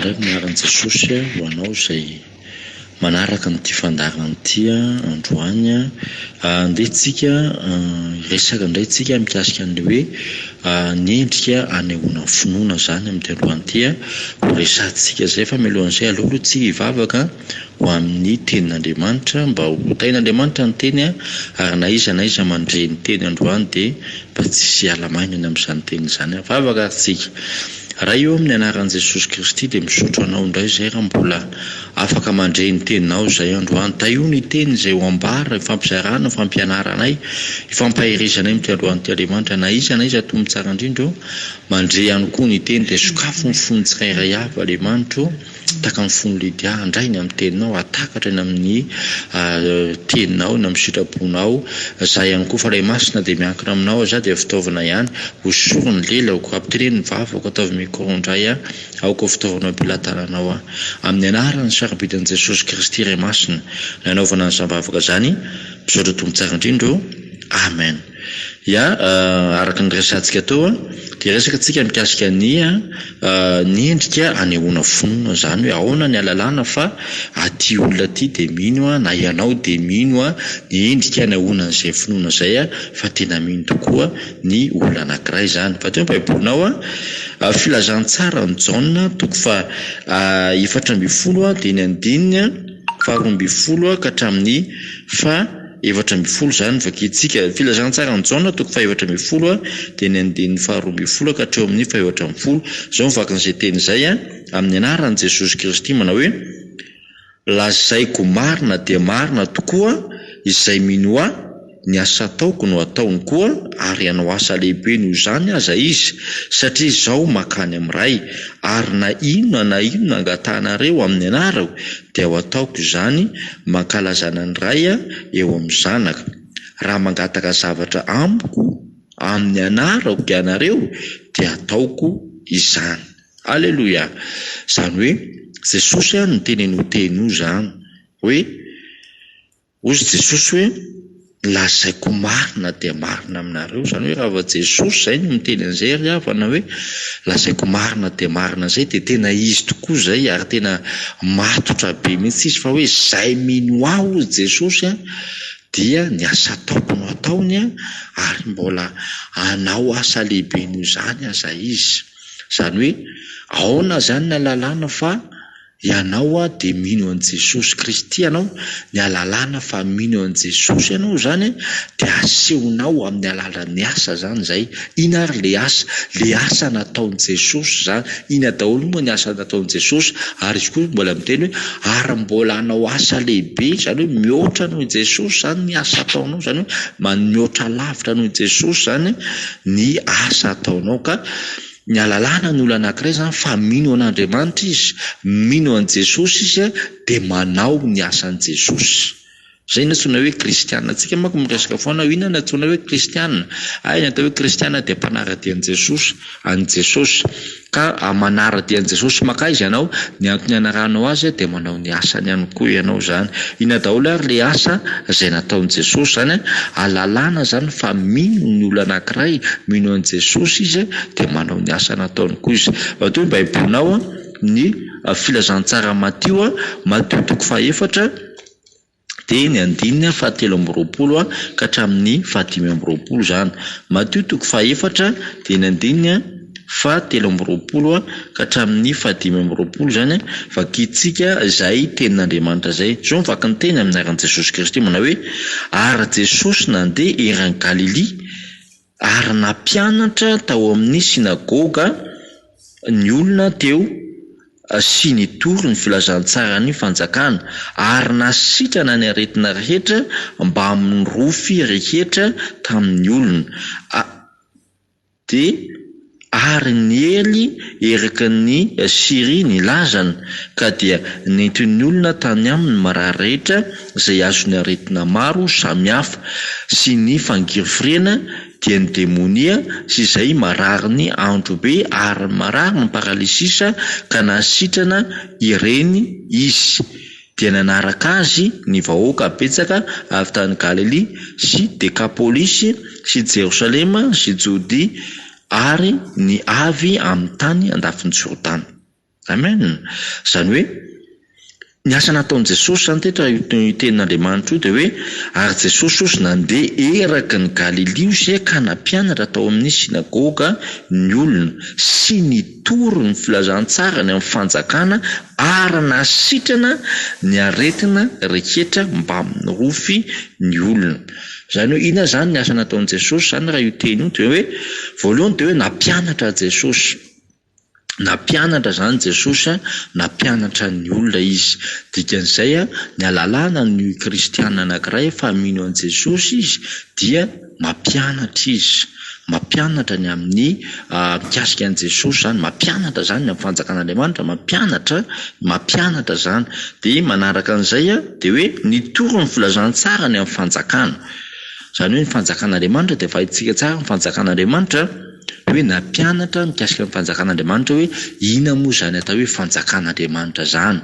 indray minaran'i Jesosy ho anao izay manaraka n'ity fandarana ity androany andehantsika resaka indray tsika mikasika an'ilay hoe ny endrika anehoana finoana zany amin'ity androany ity ho resantsika izay fa mialohan'izay aloha tsika hivavaka ho amin'ny tenin'Andriamanitra mba ho tain'Andriamanitra ny teny ary na iza mandre ny teny androany dia mba tsy hiala-maina amin'izany teny izany vavaka tsika. Raha eo amin'ny anaran'i Jesosy Kristy dia misaotra anao indray izay raha mbola afaka mandre ny teninao izay androany. Taio ny teny izay ho ambara ifampizarana fampianaranay ifampahirizanay amin'ity androany ity Andriamanitra na iza tombony tsara indrindra mandre ihany koa ny teny dia sokafo ny fony tsirairay avy Andriamanitra taka ny fony Lydia andrainy amin'ny teninao atakatra eny amin'ny teninao eny amin'ny sitraponao za ihany koa fa ilay masina dia miankina aminao za dia fitaovana ihany hosorony lela aoko ampiteneny vavako ataovy micro indray aoko fitaovana ampilatananao amin'ny anaran'ny sarabidin'i Jesosy Kristy iray masina nanaovana ny sambavaka zany misaotra tombony tsara indrindra amen. Araka ny resantsika tao dia resaka tsika mikasika ny endrika anehoana finoana zany hoe ahoana ny alalàna fa aty olona aty dia mino na ianao dia mino ny endrika anehoana an'izay finoana izay fa tena mino tokoa ny olona anankiray zany. Fa teo baibolinao filazantsara ny Jaona toko fa 4:10 dia ny andininy 2:10 ka hatramin'ny fa 4:10 zany vakitsika filazantsara ny Jaona toko fa 4:10 dia ny andininy 2:10 ka hatreo amin'ny 4:10 zao mivakan'izay teny izay amin'ny anaran'i Jesosy Kristy manao hoe lazaiko marina dia marina tokoa izay mino ny asa ataoko no ataony koa ary hanao asa lehibe noho izany aza izy satria izao makany amin'ray ary na inona angatahnareo amin'ny anarako dia ho ataoko izany mankalazana ny ray eo amin'ny zanaka raha mangataka zavatra amiko amin'ny anarako ianareo dia ataoko izany. Alleluia. Zany hoe Jesosy ny teneny ho teny io zany hoe ozy Jesosy hoe lazaiko marina dia marina aminareo zany hoe raha Jesosy zay no miteny an'izay ry havana hoe lazaiko marina dia marina zay dia tena izy tokoa zay ary tena matotra be mihitsy izy fa hoe zay mino aho Jesosy dia ny asa ataoko no ataony ary mbola hanao asa lehibe noho izany aza izy. Zany hoe ahoana zany ny alalàna fa ianao dia mino an'i Jesosy Kristy ianao ny alalàna fa mino an'i Jesosy ianao zany dia asehonao amin'ny alalan'ny asa zany zay. Ina ary le asa nataon'i Jesosy zany ina daholo moa ny asa nataon'i Jesosy ary izy koa mbola miteny hoe ary mbola hanao asa lehibe zany hoe mihoatra noho Jesosy zany ny asa ataonao zany hoe mihoatra lavitra noho Jesosy zany ny asa ataonao ka ny alalàna ny olona anankiray zany fa mino an'Andriamanitra izy mino an'i Jesosy izy dia manao ny asan'i Jesosy. Zay natsoina hoe kristianina antsika manko miresaka foana ina natsoina hoe kristianina ny atao hoe kristianina dia mpanarady an'i Jesosy ka manarady an'i Jesosy maka izy ianao ny antony anaranao azy dia manao ny asany ihany koa ianao zany. Ina daholo ary le asa izay nataon'i Jesosy zany alalàna zany fa mino ny olona anankiray mino an'i Jesosy izy dia manao ny asa nataony koa izy. Toy ny baibolinao ny filazantsara Matio toko 4 dia ny andininy 7:20 ka hatramin'ny 5:20 zany. Matio toko 4 dia ny andininy 7:20 ka hatramin'ny 5:20 zany vakitsika izay tenin'Andriamanitra zay. Zao mivaky ny teny amin'ny anaran'i Jesosy Kristy manao hoe ary Jesosy nandeha eran'i Galilea ary nampianatra tao amin'ny sinagoga ny olona teo sy nitory ny filazantsara ny fanjakana ary nasitrana ny aretina rehetra mba amin'ny rofy rehetra tamin'ny olona dia ary ny ely eraka ny Siria ny lazana ka dia nentin'ny olona tany aminy marary rehetra izay azony aretina maro samihafa sy ny fangirofirena dia ny demonia sy izay marary ny andro be ary marary ny paralysisa ka nasitrana ireny izy dia nanaraka azy ny vahoaka betsaka avy tany Galilea sy Dekapolisy sy Jerosalema sy Jodia ary ny avy amin'ny tany andafiny Jordana. Amen. Zany hoe ny asa nataon'i Jesosy zany tetra io tenin'Andriamanitra io de hoe ary Jesosy nandeha eraky ny Galilea izy ka nampianatra tao amin'ny sinagoga ny olona sy nitory ny filazantsara ny amin'ny fanjakana ary nasitrana ny aretina rehetra mba mirofy ny olona. Zany hoe ina zany ny asa nataon'i Jesosy zany raha io teny io de hoe voalohany de hoe nampianatra Jesosy. Nampianatra zany Jesosy, nampianatra ny olona izy. Dikan'izay ny alalàna ny kristiana anankiray fa mino an Jesosy izy dia mampianatra izy. Mampianatra ny amin'ny mikasika an Jesosy zany, mampianatra zany ny amin'ny fanjakan'Andriamanitra, mampianatra zany. De manaraka an'izay de hoe nitory ny filazantsara ny amin'ny fanjakana. Zany hoe ny fanjakan'Andriamanitra de fahitsika tsara ny fanjakan'Andriamanitra hoe nampianatra mikasika ny fanjakan'Andriamanitra hoe ina moa zany atao hoe fanjakan'Andriamanitra zany.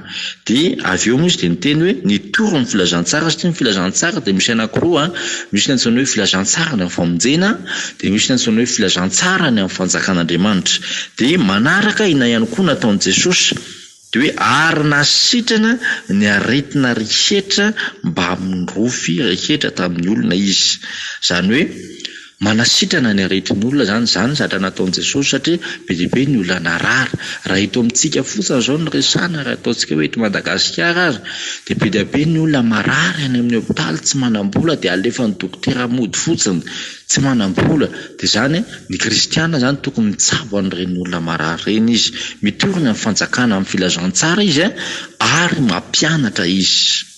De avy eo moa izy de niteny hoe nitory ny filazantsara satria ny filazantsara de misy anankiroa, misy ny antsoina hoe filazantsara ny amin'ny famonjena de misy ny antsoina hoe filazantsara ny amin'ny fanjakan'Andriamanitra. De manaraka ina ihany koa nataon'i Jesosy de hoe ary nasitrana ny aretina rehetra mba mirofy rehetra tamin'ny olona izy. Zany hoe manasitrana ny aretin'olona zany zatra nataon'i Jesosy satria be dia be ny olona narary. Raha eto amintsika fotsiny zao ny resana raha ataontsika hoe eto Madagasikara aza de be dia be ny olona marary any amin'ny hôpitaly tsy manam-bola de alefan'ny dokotera mody fotsiny tsy manam-bola. De zany ny kristiana zany tokony mitsabo an'ireny olona marary reny izy, mitorina amin'ny fanjakana amin'ny filazantsara izy ary mampianatra izy.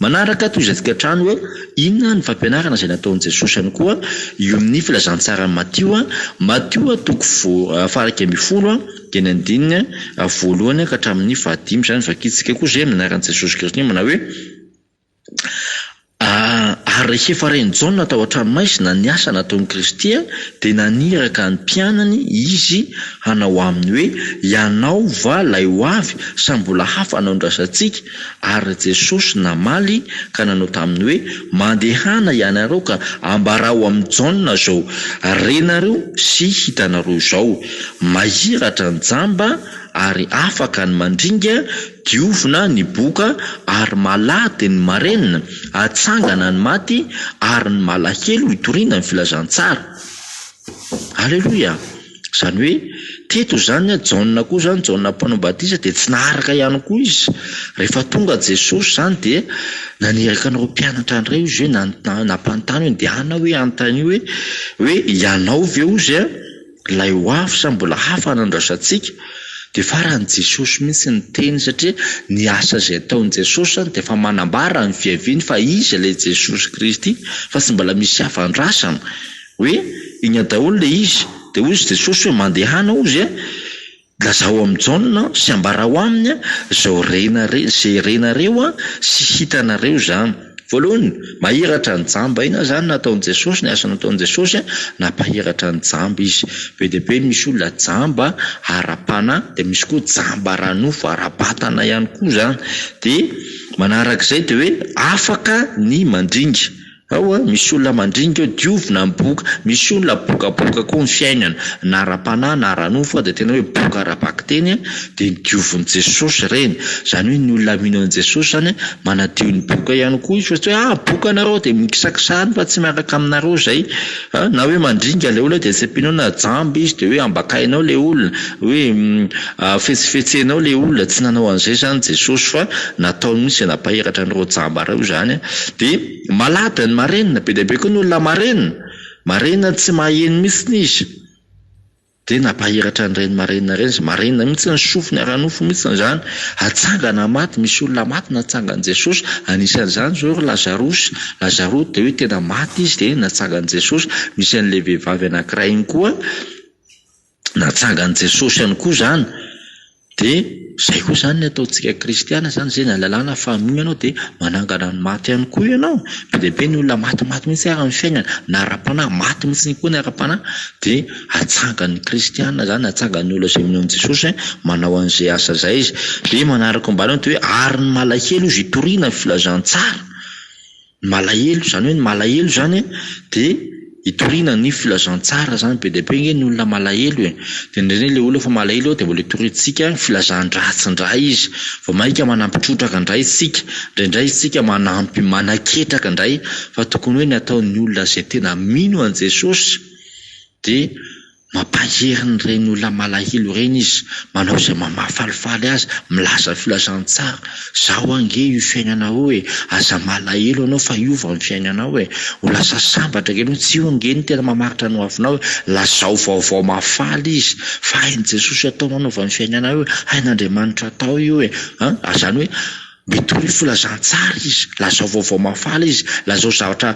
Manaraka toy izay tokantrano hoe inona ny fampianarana izay nataon'i Jesosy ihany koa io amin'ny filazantsara Matio toko 10 geny andininy voalohany ka hatramin'ny 15 zany vakitsika koa zay manaran'i Jesosy Kristy manao hoe ary rehefa reny Jaona tao an-tranomaisina ny asa nataon'i Kristy de naniraka ny mpianany izy hanao aminy hoe ianao va lay ho avy sa mbola hafa anaondrasantsika. Ary Jesosy namaly ka nanao taminy hoe mandehana ianareo ka ambarao amin'ny Jaona zao renareo sy hitanareo zao mahiratra ny jamba ary afaka ny mandringa diovina ny boka ary malady ny marenina atsangana ny maty ary ny malahelo hitoriana ny filazantsara. Alleluia. Zany hoe teto zany Jaona koa zany Jaona mpanao batisa de tsy naharaka ihany koa izy. Rehefa tonga Jesosy zany de naniraka an'ireo mpianatra an'ireo izy hoe nampanontany hoe ndehana hoe anontany hoe ianao ve ozy lay ho avy sa mbola hafa anandrasantsika. De farany Jesosy mihitsy ny teny satria ny asa izay ataon'i Jesosy de fa manambara ny fiaviany fa izy ilay Jesosy Kristy fa tsy mbola misy hafandrasana hoe iny daholo le izy. De ozy Jesosy hoe mandehana ozy lazao amin'ny Jaona sy ambarao aminy zao renareo sy hitanareo zany. Voalohany mahiratra ny jamba ina zany nataon'i Jesosy, ny asa nataon'i Jesosy nampahiratra ny jamba izy. Be dia be misy olona jamba arapana de misy koa jamba ranofo arabatana ihany koa zany. De manarak'izay de hoe afaka ny mandringa. Misy olona mandringa diovina ny boka, misy olona bokaboka koa ny fiainana na ara-panahy na ranofo de tena hoe boka ara-baky teny de diovin'i Jesosy reny. Zany hoe ny olona mino an'i Jesosy zany manadio ny boka ihany koa izy fa hoe boka nareo de mikisakisahany fa tsy miaraka aminareo zay. Na hoe mandringa le olona de tsy ampinao na jamba izy de hoe ambakainao le olona hoe fetsifetsenao le olona. Tsy nanao an'izay zany Jesosy fa nataony mihitsy napahiratra an'ireo jamba reo zany. De malady ny marenina, be dia be koa ny olona marenina tsy maheno mihitsy izy de napahiratra an'ireny marenina reny. Marenina mihitsy ny sofiny aranofo mihitsy zany atsangana maty. Misy olona maty natsangan'i Jesosy, anisan'izany zao Lazarosy de hoe tena maty izy de natsangan'i Jesosy. Misy an'le vehivavy anankiray iny koa natsangan'i Jesosy ihany koa zany. De zay koa zany ny ataontsika kristiana zany zay ny alalàna fa mianao de manangana ny maty ihany koa ianao. Be dia be ny olona maty mihitsy ara ny fiainana na ara-panahy maty mihitsy koa ny ara-panahy de atsangan'ny kristiana zany, atsangan'ny olona izay mino an'i Jesosy manao an'izay asa zay izy. De manaraka ambany de hoe ary ny malahelo izy hitoriana ny filazantsara. Malahelo zany hoe ny malahelo zany de itoriana ny filazantsara zany be dia be nge ny olona malahelo de indrindra le olona fa malahelo de mbola itoritsika filazan-dratsin-dray izy vao maika manampitrotraka indray isika indraindray isika manampy manaketraka indray fa tokony hoe ny ataon'ny olona zay tena mino an Jesosy de mampahery ny reny olona malahelo reny izy manao izay mamafalifaly azy milaza filazantsara zao ange io fiainanao hoe aza malahelo anao fa iova ny fiainanao hoe ho lasa sambatra kely tsy io ange ny tena mamaritra no avinao lazao vaovao mafaly izy fa hain'i Jesosy atao manaova ny fiainanao hoe hain'Andriamanitra atao io hoe azany hoe mitory filazantsara izy lazao vaovao mafaly izy lazao zavatra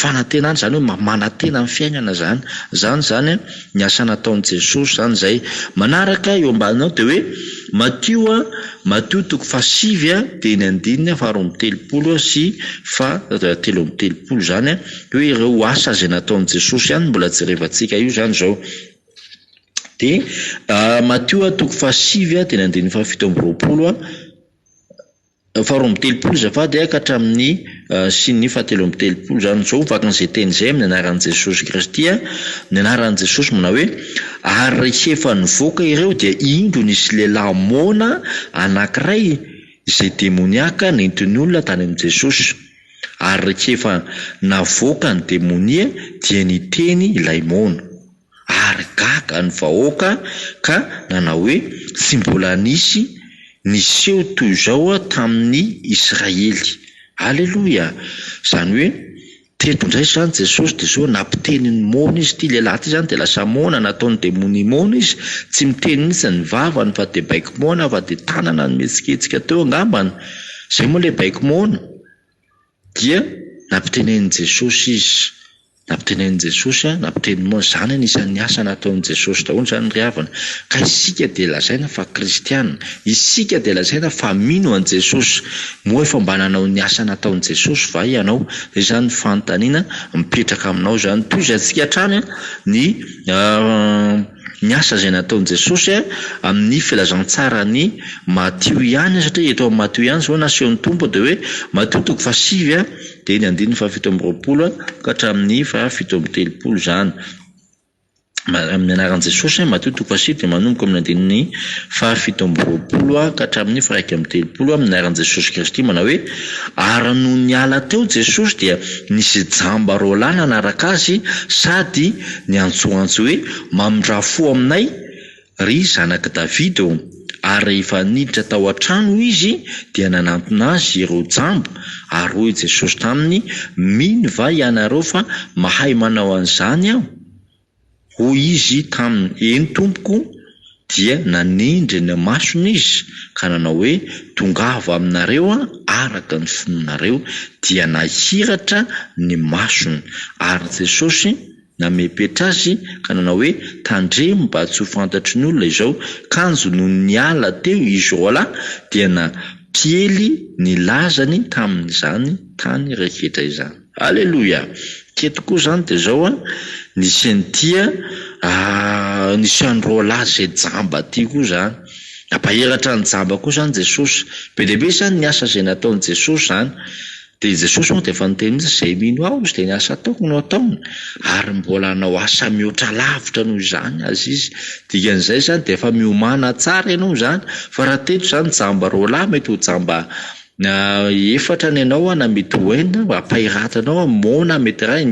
fanantenana zany hoe manantena ny fiainana zany ny asa nataon'i Jesosy zany zay manaraka eo ambaninao de hoe Matthieu 7 de ny 9 faharoa amby 30 sy telo amby 30 zany hoe ireo asa zay nataon'i Jesosy ihany mbola jerevantsika io zany zao de Matthieu 7 de ny 7 amby 20 faharoa amby 30 zafady ka hatramin'ny sy ny 7 amby 30 zany zao vakan'izay teny zay amin'ny anaran'i Jesosy Kristy ny anaran'i Jesosy mana hoe ary rehefa nivoaka ireo dia indro nisy lehilahy mona anankiray izay demoniaka nentin'ny olona tany amin'i Jesosy ary rehefa navoaka ny demonia dia niteny ilay mona ary gaga ny vahoaka ka nanao hoe tsy mbola nisy niseho toy izao tamin'ny Israely. Halleluja. Zany hoe teto indray zany Jesosy de zao nampiteny ny mona izy ty lehilahy ty zany de lasa mona nataony demonia mona izy tsy miteny mihitsy ny vavany fa de baiko mona fa de tanana ny mihetsiketsika teo angambany zay moa le baiko mona dia nampitenen'i Jesosy izy nampitenen'i Jesosy nampiteny moa zany anisan'ny asa nataon'i Jesosy daholo zany ry havana ka isika de lazaina fa kristiana isika de lazaina fa mino an Jesosy moa efa mba nanao ny asa nataon'i Jesosy va ianao zay zany fanontaniana mipetraka aminao zany toy izay antsika hatrany ny asa zay nataon'i Jesosy amin'ny filazantsarany Matthieu ihany satria eto amin'ny Matthieu ihany zao nasehon'ny tompo de hoe Matthieu 7 de ny 7 ka hatramin'ny 7 zany amin'ny anaran'i Jesosy Matthieu 7 de manomboka amin'ny 7 ka hatramin'ny 1 amin'ny anaran'i Jesosy Kristy manao hoe ary no niala teo Jesosy dia nisy jamba roa lahy nanaraka azy sady ny antsoantso hoe mamindra-fo aminay ry zanaky Davida ary rehefa niditra tao an-trano izy dia nanantona azy ireo jamba ary hoy Jesosy taminy mino va ianareo fa mahay manao an'izany aho hoy izy taminy eny tompoko dia nanindry ny masony izy ka nanao hoe tongava aminareo araka ny fononareo dia nahiratra ny masony ary Jesosy namepetra azy ka nanao hoe tandremo mba tsy ho fantatry ny olona izao kanjo no niala teo izy roalahy dia napiely ny lazany tamin'izany tany rehetra izany. Halleluja. Keto koa zany de zao nisy an'tia nisy an'ny roalahy zay jamba ty koa zany nampaheratra ny jamba koa zany Jesosy be dehibe zany ny asa zay nataon'i Jesosy zany de Jesosy moa de efa niteny mihitsy zay mino aho izy de ny asa ataoko no ataony ary mbola hanao asa mihoatra lavitra noho izany azy izy dikan'izay zany de efa miomana tsara ianao zany fa raha teto zany jamba roalahy mety ho jamba efatra ny ianao na mety ho enina ampahiratanao mona mety ray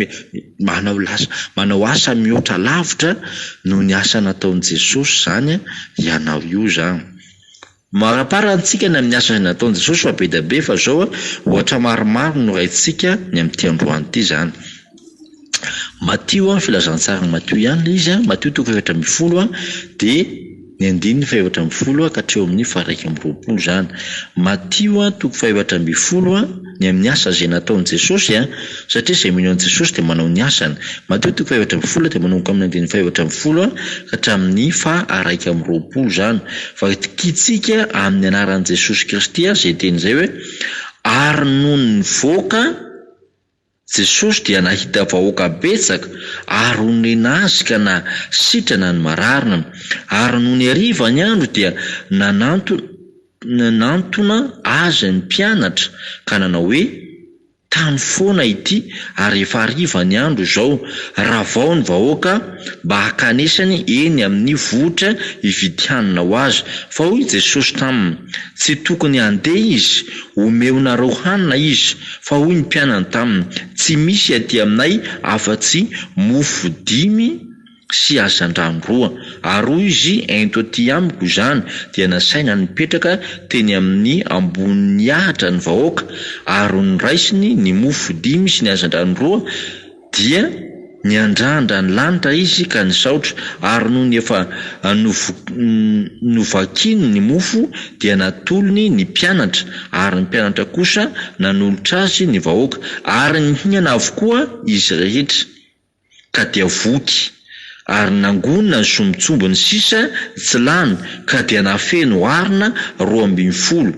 manao asa mihoatra lavitra noho ny asa nataon'i Jesosy zany ianao io zany. Maraparantsika ny amin'ny asa nataon'i Jesosy fa be da be fa zao ohatra maromaro no raintsika ny amin'ity androany ity zany. Matthieu filazantsara Matthieu ihany le izy Matthieu 7 de ny 7 ka hatreo amin'ny 1 zany. Matthieu 7 ny amin'ny asa zay nataon'i Jesosy satria zay mino an'i Jesosy de manao ny asany. Matthieu 7 de manomboka amin'ny 7 ka hatramin'ny 1 zany. Fa kitsika amin'ny anaran'i Jesosy Kristy zay teny zay hoe ary no nivoaka Jesosy dia nahita vahoaka betsaka ary onena azy ka na sitrana ny mararina ary no ny hariva ny andro dia nanantona azy ny mpianatra ka nanao hoe tany foana ity ary efa hariva ny andro izao, raha vao ny vahoaka mba hakanesany eny amin'ny vohitra hividianana ho azy. Fa hoy Jesosy taminy, tsy tokony handeha izy homeonareo hanina izy. Fa hoy ny mpianany taminy, tsy misy aty aminay afa-tsy mofo 5 sy azan-drano 2. Ary hoy izy, ento aty amiko izany dia nasaina nipetraka teny amin'ny ambonin'ny ahitra ny vahoaka, ary niraisiny ny mofo 5 sy ny azan-drano 2 dia niandrandra ny lanitra izy ka nisaotra. Ary noho ny efa novakiny ny mofo dia natolony ny mpianatra, ary ny mpianatra kosa nanolotra azy ny vahoaka, ary nihinana avokoa izy rehetra ka dia voky. Ary nangonina ny sombitsombony sisa tsy lany ka dia nafeno arina 12.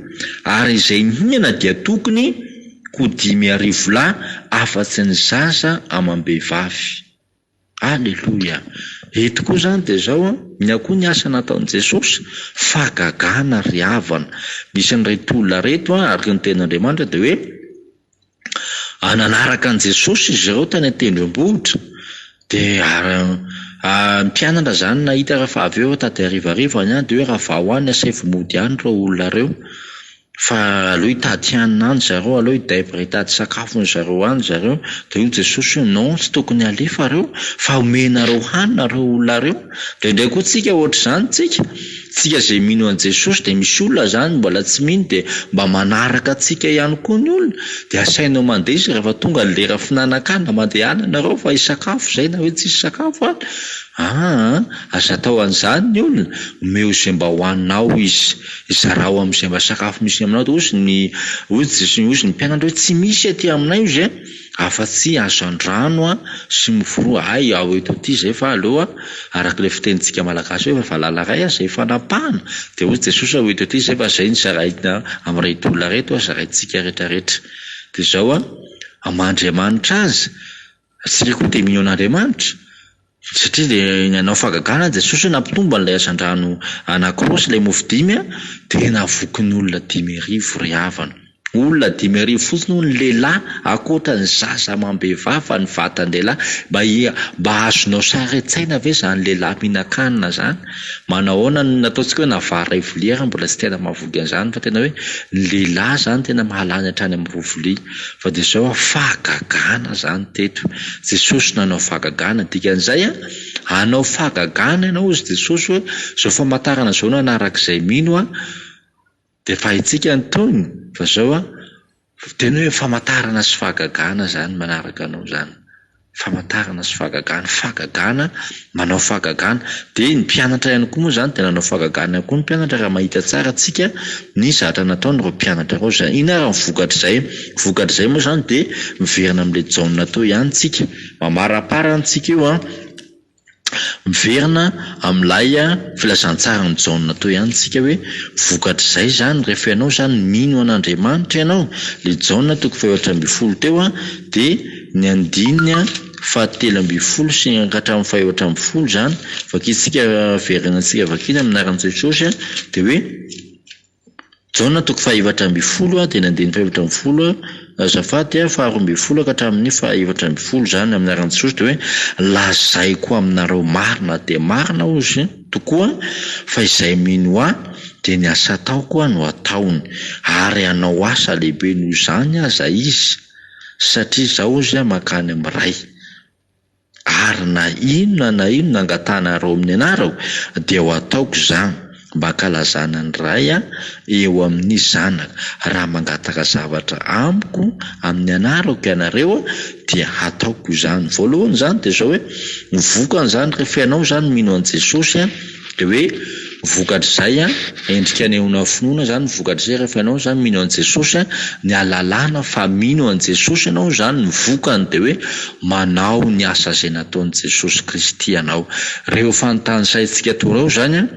Ary izay nihinana dia tokony ho 5,000 lahy afa-tsy ny zaza amam-behivavy. Aleloia. Eto koa zany dia zao ny akoho ny asa nataon'i Jesosy, fahagagana ry havana. Misy an'ireto olona reto araka ny tenin'Andriamanitra dia hoe nanaraka an'i Jesosy izy ireo tany an-tendrombohitra, dia mpianatra zany nahita rehefa avy eo tady harivariva dia hoe raha vao any asefo mody any ireo olona reo, fa aleo hitady hanina any zareo, aleo hidaivra hitady sakafo ny zareo any zareo. Dia io Jesosy hoe non, tsy tokony alefa reo, fa omenareo hanina reo olona reo. Dia indray koa tsika ohatr' izany tsika izay mino an' Jesosy dia misy olona zany mbola tsy mino dia mba manaraka antsika ihany koa ny olona, dia asainao mandeha izy rehefa tonga ny lera finanan-kanina mandehana nareo fa hisakafo zay na hoe tsisy sakafo any. Aza atao an'izany ny olona, omeo izay mba hoaninao izy, izarao amin'izay mba sakafo misy aminao. Ozy ny mpianatra hoe tsy misy aty aminay izy afa-tsy azan-drano sy mofo 2. Ay ao eto aty zay fa aleo araka le fitenintsika malagasy hoe valala ray zay fanapahana. Dia hoy Jesosy hoe eto aty zay fa zay ny zaraina amin'ireto olona reto zaraintsika rehetrarehetra. Dia zao Andriamanitra azy, tsika koa dia mino an'Andriamanitra, satria dia nanao fahagagana Jesosy nampitombo an'ilay azan-drano anankiroa sy ilay mofo 5 dia navoky ny olona 5,000 ry havana. Olona 5,000 fotsiny ny lehilahy akoatra ny zaza amam-behivavy ny vatan-dehilahy. Mba azonao saritsaina ve zany lehilahy mihinan-kanina zany? Manao ahoana nataontsika hoe navary vilia ary mbola tsy tena mahavoky an'izany, fa tena hoe ny lehilahy zany tena mahalany hatrany amin'ny vovolia. Fa dia zao fahagagana zany teto. Jesosy nanao fahagagana, dikan'izay hanao fahagagana ianao izy Jesosy hoe zao famantarana zao nanarak'izay mino dia fahitsika ny taony. Fa zao tena hoe famantarana sy fahagagana zany manaraka anao zany. Famantarana sy fahagagana, manao fahagagana. Dia ny mpianatra ihany koa moa zany dia nanao fahagagana ihany koa ny mpianatra raha mahita tsara tsika ny zavatra nataon'ireo mpianatra ireo zany. Ina raha vokatra izay moa zany dia miverina amin'ilay jaona tao ihany tsika, mamarapara antsika io miverina amin'ilay filazantsara ny jaona tao ihany tsika hoe vokatra izay zany rehefa ianao zany mino an'Andriamanitra ianao. Le jaona 4:20 teo dia ny 9:17 sy ny 4:20 zany vakitsika verina antsika vakiny amin'ny anaran'i Jesosy dia hoe jaona 4:20 dia ny 9:17 azafady 12 ka hatramin'ny 4:20 zany amin'ny anaran'i Jesosy. Dia hoe lazaiko aminareo marina dia marina ozy tokoa fa izay mino dia ny asa ataoko no ataony, ary hanao asa lehibe noho izany aza izy, satria zaho ozy makany amin'iray. Ary na ino nangatanareo amin'ny anarako dia ho ataoko izany mba hankalazana ny ray eo amin'ny zanaka. Raha mangataka zavatra amiko amin'ny anarako ianareo dia ataoko izany. Voalohany zany dia zao hoe vokany zany rehefa ianao zany mino an' Jesosy dia hoe vokatra izay endrika anehoana finoana zany vokatra izay rehefa ianao zany mino an' Jesosy ny alalàna fa mino an' Jesosy ianao zany ny vokany dia hoe manao ny asa izay nataon'i Jesosy Kristy ianao. Reo fanontany saintsika toa reo zany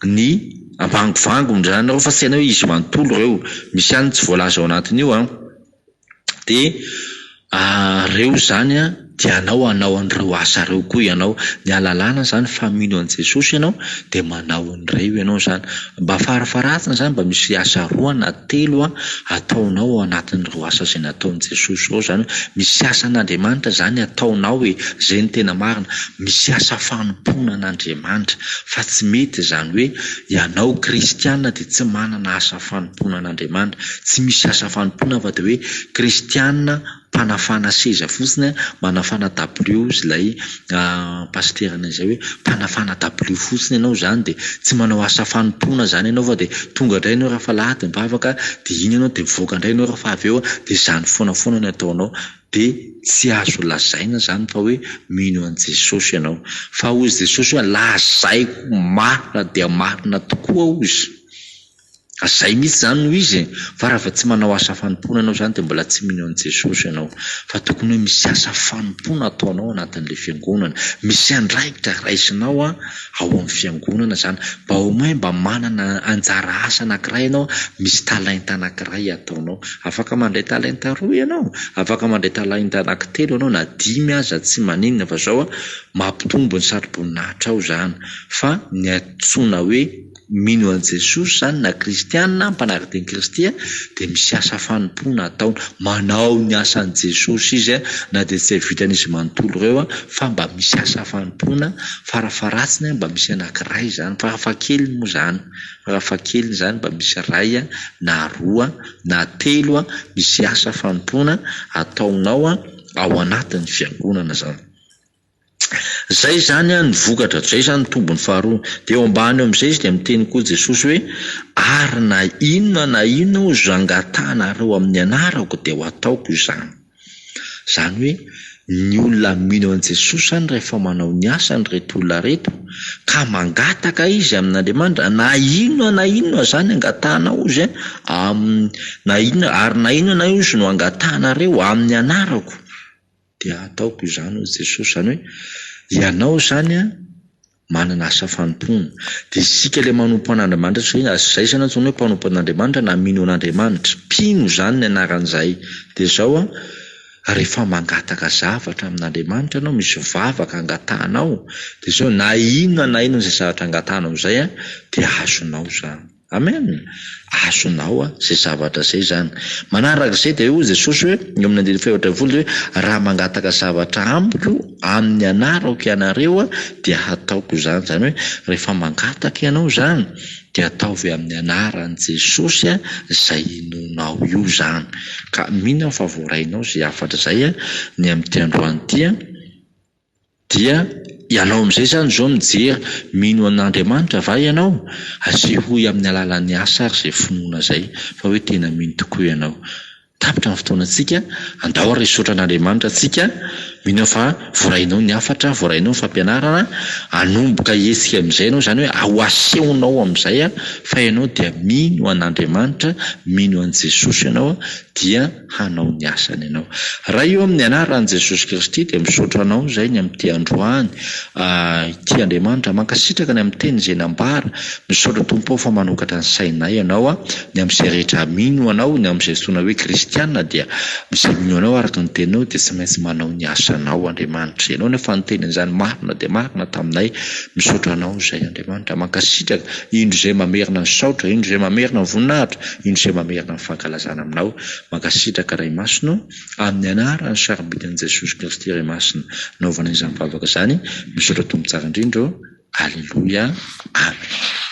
ny ambangovangony zany reo, fa tsy hainao hoe izy manontolo reo, misy ihany tsy voalaza ao anatin'io dia reo zany a dia anao an'ireo asa reo koa ianao, ny alalàna zany fa mino an' Jesosy ianao de manao an'ireo ianao zany. Mba farafaratsina zany mba misy asa 2 na 3 ataonao anatin'ireo asa izay nataon'i Jesosy ao zany. Misy asa an'Andriamanitra zany ataonao hoe zay ny tena marina, misy asa fanompoana an'Andriamanitra, fa tsy mety zany hoe ianao kristiana de tsy manana asa fanompoana an'Andriamanitra. Tsy misy asa fanompoana fa de hoe kristiana mpanafana seza fotsiny, manafana dabilio zay pasterana izay hoe mpanafana dabilio fotsiny ianao zany, de tsy manao asa fanompoana zany ianao fa de tonga indray ianao rehefa lahady mivavaka de iny ianao de mivoaka indray ianao rehefa avy eo de zany foana ny ataonao, de tsy azo lazaina zany fa hoe mino an' Jesosy ianao. Fa hozy Jesosy hoe lazaiko marina dia marina tokoa hozy. Zay mihitsy zany no izy, fa raha tsy manao asa fanompoana ianao zany de mbola tsy mino an' Jesosy ianao. Fa tokony hoe misy asa fanompoana ataonao anatin'le fiangonana, misy andraikitra raisinao ao amin'ny fiangonana zany, mba au moins mba manana anjara asa anankiray ianao, misy talenta anankiray ataonao. Afaka mandray talenta 2 ianao, afaka mandray talenta anankitelo ianao na 5 aza tsy maninona, fa zao mampitombo ny sariboninaitra ao zany. Fa ny antsoina hoe mino an' Jesosy zany na kristiana mpanaraka ny Kristy de misy asa fanompoana ataony, manao ny asan'i Jesosy izy na de tsy vitan'izy manontolo ireo fa mba misy asa fanompoana farafaratsiny mba misy anankiray zany, farafakely moa zany, farafakely zany mba misy 1 na 2 na 3 misy asa fanompoana ataonao ao anatin'ny fiangonana zany. Zay zany ny vokatra, zay zany tombony faharoa. De eo ambany eo am'izay izy de miteny koa Jesosy hoe ary na inona ozy angatanareo amin'ny anarako de ho ataoko izany. Zany hoe ny olona mino an' Jesosy zany rehefa manao ny asany reto olona reto ka mangataka izy amin'Andriamanitra, na inona zany angatanao izy na inona izy no angatanareo amin'ny anarako de ataoko izany ho Jesosy. Zany hoe ianao zany manana asa fanompoana, de isika le manompo an'Andriamanitra zay zany antsoina hoe mpanompo an'Andriamanitra na mino an'Andriamanitra, mpino zany ny anaran'izay. De zao rehefa mangataka zavatra amin'Andriamanitra ianao, misy vavaka angatanao, de zao na inona zay zavatra angatanao zay de azonao zany. Amen. Azonao zay zavatra zay zany. Manaraka izay de hoy Jesosy hoe eo amin'ny 9:20 hoe raha mangataka zavatra amiko amin'ny anarako ianareo dia ataoko zany. Zany hoe rehefa mangataka ianao zany de ataovy amin'ny anaran'i Jesosy zay inonao io zany. Ka mino fa voarainao zay afatra zay ny amin'ny androany ity dia ianao am'izay zany zao mijery mino an'Andriamanitra va ianao, azay hoy amin'ny alalan'ny asa ary zay finoana zay fa hoe tena mino tokoa ianao. Tapitra ny fotoanantsika, andao ary sotra an'Andriamanitra antsika, mino fa voarainao ny afatra, voarainao ny fampianarana, anomboka hetsika am'izay ianao zany hoe ao asehonao am'izay fa ianao dia mino an'Andriamanitra, mino an' Jesosy ianao dia hanao ny asany ianao. Raha io amin'ny anaran'i Jesosy Kristy de misaotra anao zay ny amin'ity androany, ity Andriamanitra mankasitraka ny amin'ny teny izay nambara, misaotra Tompo fa manokatra ny sainay ianao ny am'izay rehetra mino anao, ny am'izay antsoina hoe kristiana dia izay mino anao araka ny teninao de tsy maintsy manao ny asanao Andriamanitra. Ianao nefa ny tenin'izany marina de marina taminay, misaotra anao zay Andriamanitra mankasitraka, indro izay mamerina ny saotra, indro izay mamerina ny voninahitra, indro izay mamerina ny fankalazana aminao, mankasitraka Ray Masina amin'ny anaran'ny sarobidy Jesosy Kristy Ray Masina naovana izany vavaka zany, misaotra Tompo tsara indrindra. Alleluia. Amen.